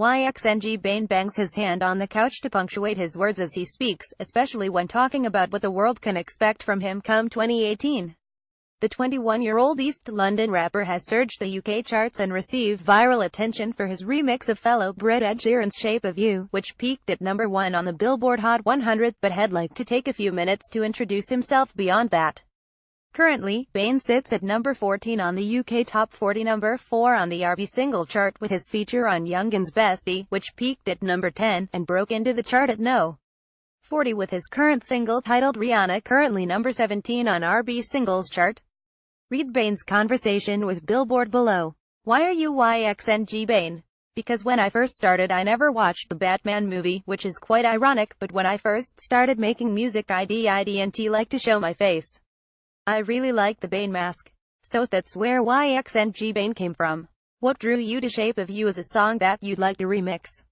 Yxng Bane bangs his hand on the couch to punctuate his words as he speaks, especially when talking about what the world can expect from him come 2018. The 21-year-old East London rapper has surged the UK charts and received viral attention for his remix of fellow Brit Ed Sheeran's Shape of You, which peaked at number 1 on the Billboard Hot 100, but he'd like to take a few minutes to introduce himself beyond that. Currently, Bane sits at number 14 on the UK Top 40, number 4 on the R&B single chart with his feature on Youngins' Bestie, which peaked at number 10, and broke into the chart at no. 40 with his current single titled Rihanna, currently number 17 on R&B singles chart. Read Bane's conversation with Billboard below. Why are you Yxng Bane? Because when I first started I never watched the Batman movie, which is quite ironic, but when I first started making music I didn't like to show my face. I really like the Bane mask. So that's where Yxng Bane came from. What drew you to Shape of You as a song that you'd like to remix?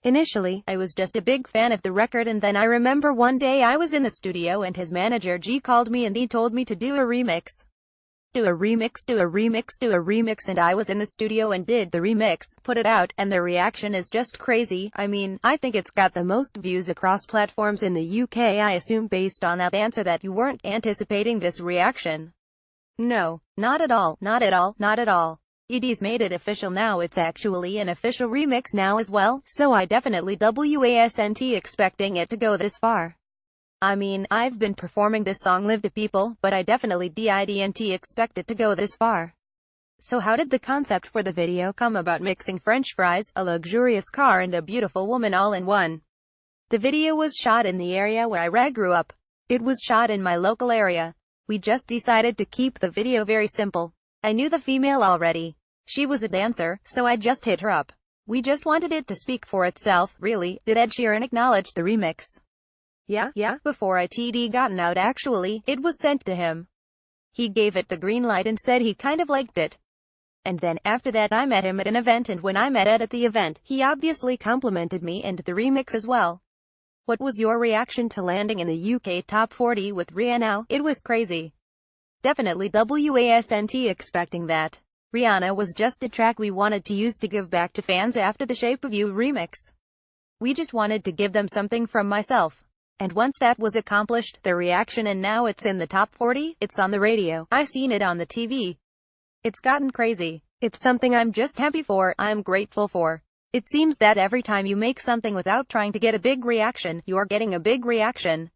Initially, I was just a big fan of the record, and then I remember one day I was in the studio and his manager G called me and he told me to do a remix. Do a remix, and I was in the studio and did the remix, put it out, and the reaction is just crazy. I mean, I think it's got the most views across platforms in the UK. I assume based on that answer that you weren't anticipating this reaction. No, not at all. ED's made it official now. It's actually an official remix now as well, so I definitely wasn't expecting it to go this far. I mean, I've been performing this song live to people, but I definitely didn't expect it to go this far. So how did the concept for the video come about? Mixing French fries, a luxurious car and a beautiful woman all in one. The video was shot in the area where I grew up. It was shot in my local area. We just decided to keep the video very simple. I knew the female already. She was a dancer, so I just hit her up. We just wanted it to speak for itself, really. Did Ed Sheeran acknowledge the remix? Yeah, before it'd gotten out actually, it was sent to him. He gave it the green light and said he kind of liked it. And then, after that I met him at an event, and when I met Ed at the event, he obviously complimented me and the remix as well. What was your reaction to landing in the UK Top 40 with Rihanna? It was crazy. Definitely wasn't expecting that. Rihanna was just a track we wanted to use to give back to fans after the Shape of You remix. We just wanted to give them something from myself. And once that was accomplished, the reaction, and now it's in the top 40, it's on the radio, I've seen it on the TV. It's gotten crazy. It's something I'm just happy for, I'm grateful for. It seems that every time you make something without trying to get a big reaction, you're getting a big reaction.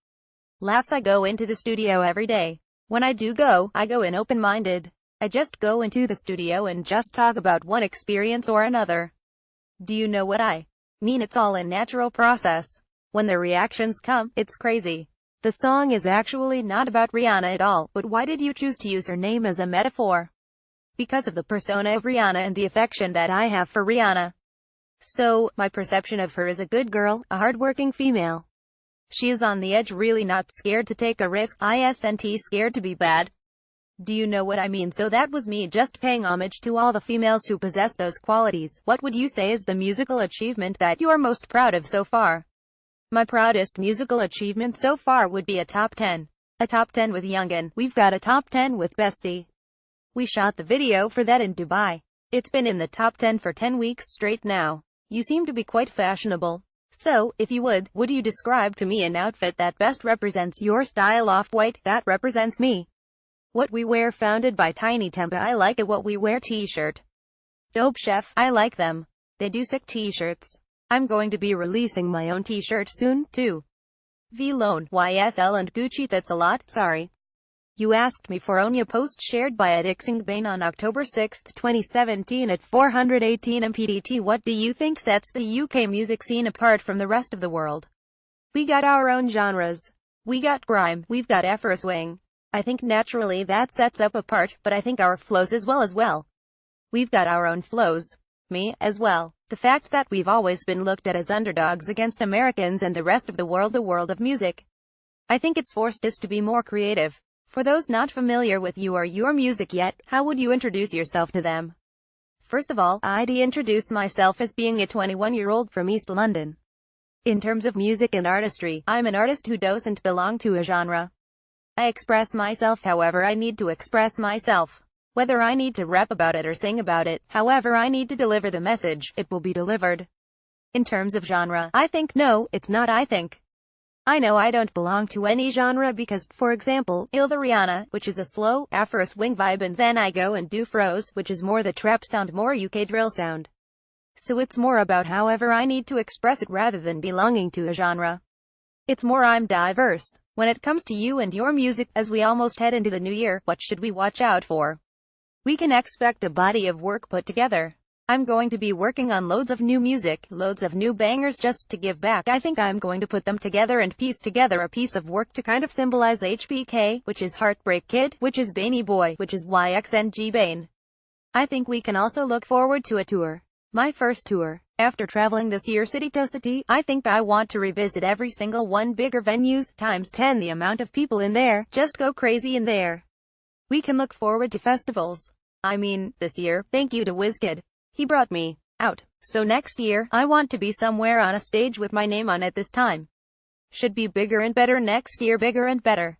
Laughs. I go into the studio every day. When I go in open-minded. I just go into the studio and just talk about one experience or another. Do you know what I mean? It's all a natural process. When the reactions come, it's crazy. The song is actually not about Rihanna at all, but why did you choose to use her name as a metaphor? Because of the persona of Rihanna and the affection that I have for Rihanna. So, my perception of her is a good girl, a hardworking female. She is on the edge, really not scared to take a risk, isn't scared to be bad. Do you know what I mean? So that was me just paying homage to all the females who possess those qualities. What would you say is the musical achievement that you are most proud of so far? My proudest musical achievement so far would be a top 10. A top 10 with Youngin. We've got a top 10 with Bestie. We shot the video for that in Dubai. It's been in the top 10 for 10 weeks straight now. You seem to be quite fashionable. So, if you would you describe to me an outfit that best represents your style? Off-white, that represents me. What we wear, founded by Tiny Tempa. I like it. What we wear, t-shirt. Dope Chef, I like them. They do sick t-shirts. I'm going to be releasing my own t-shirt soon, too. V-Lone, YSL and Gucci. That's a lot, sorry. You asked me for Onya post shared by Yxng Bane on October 6, 2017 at 418 mpdt. What do you think sets the UK music scene apart from the rest of the world? We got our own genres. We got grime, we've got Afro swing. I think naturally that sets up apart, but I think our flows as well. We've got our own flows. Me, as well. The fact that we've always been looked at as underdogs against Americans and the rest of the world of music. I think it's forced us to be more creative. For those not familiar with you or your music yet, how would you introduce yourself to them? First of all, I'd introduce myself as being a 21-year-old from East London. In terms of music and artistry, I'm an artist who doesn't belong to a genre. I express myself however I need to express myself. Whether I need to rap about it or sing about it, however I need to deliver the message, it will be delivered. In terms of genre, I think no, it's not I think. I know I don't belong to any genre because, for example, the Rihanna, which is a slow, Afro-swing vibe, and then I go and do Froze, which is more the trap sound, more UK drill sound. So it's more about however I need to express it rather than belonging to a genre. It's more I'm diverse. When it comes to you and your music, as we almost head into the new year, what should we watch out for? We can expect a body of work put together. I'm going to be working on loads of new music, loads of new bangers just to give back. I think I'm going to put them together and piece together a piece of work to kind of symbolize HBK, which is Heartbreak Kid, which is Bane Boy, which is Yxng Bane. I think we can also look forward to a tour. My first tour. After traveling this year city to city, I think I want to revisit every single one, bigger venues, times 10 the amount of people in there, just go crazy in there. We can look forward to festivals. I mean, this year, thank you to WizKid. He brought me out. So next year, I want to be somewhere on a stage with my name on it. This time should be bigger and better next year, bigger and better.